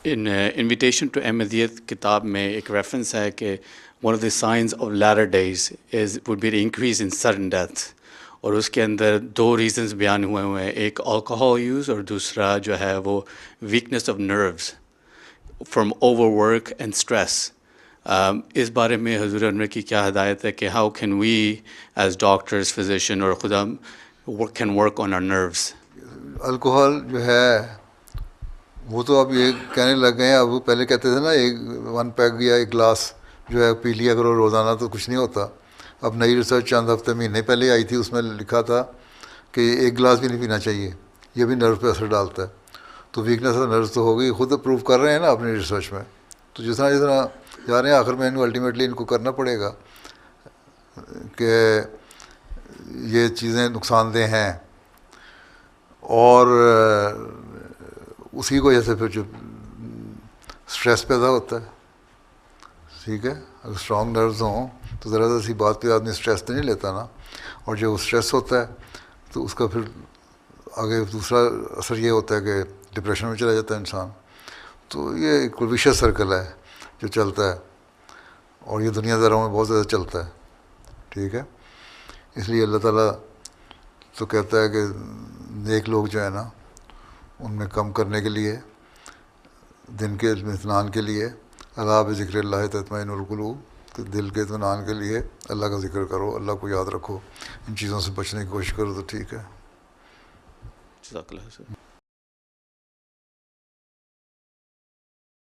In invitation to احمدیت کتاب میں ایک ریفرنس ہے کہ one of the signs of latter days is would be increase in sudden death, اور اس کے اندر دو ریزنز بیان ہوئے ہیں، ایک الکوہول یوز اور دوسرا جو ہے وہ weakness of nerves from over work and stress. اس بارے میں حضور انور کی کیا ہدایت ہے کہ how can we as doctors physician اور خدا can work on our nerves? Alcohol جو ہے وہ تو اب یہ کہنے لگ گئے ہیں، اب وہ پہلے کہتے تھے نا ایک 1 پیگ یا 1 گلاس جو ہے پی لیا کرو روزانہ تو کچھ نہیں ہوتا۔ اب نئی ریسرچ چند ہفتے مہینے پہلے آئی تھی، اس میں لکھا تھا کہ 1 گلاس بھی نہیں پینا چاہیے، یہ بھی نرو پہ اثر ڈالتا ہے۔ تو ویکنیس آف نروز تو ہو گئی، خود اپروو کر رہے ہیں نا اپنی ریسرچ میں۔ تو جس طرح جا رہے ہیں آخر میں الٹیمیٹلی ان کو کرنا پڑے گا کہ یہ چیزیں نقصان دہ ہیں، اور اسی کی وجہ سے پھر جو اسٹریس پیدا ہوتا ہے، ٹھیک ہے، اگر اسٹرانگ نروز ہوں تو ذرا سی بات پہ آدمی اسٹریس تو نہیں لیتا نا، اور جو اسٹریس ہوتا ہے تو اس کا پھر آگے دوسرا اثر یہ ہوتا ہے کہ ڈپریشن میں چلا جاتا ہے انسان۔ تو یہ ایک ویشس سرکل ہے جو چلتا ہے، اور یہ دنیا داروں میں بہت زیادہ چلتا ہے، ٹھیک ہے۔ اس لیے اللہ تعالیٰ تو کہتا ہے کہ نیک لوگ جو ہے نا ان میں کم کرنے کے لیے، دن کے اطمینان کے لیے، اللہ بذکر اللہ تطمئن القلوب، تو دل کے اطمینان کے لیے اللہ کا ذکر کرو، اللہ کو یاد رکھو، ان چیزوں سے بچنے کی کوشش کرو تو ٹھیک ہے۔ جزاک اللہ خیر۔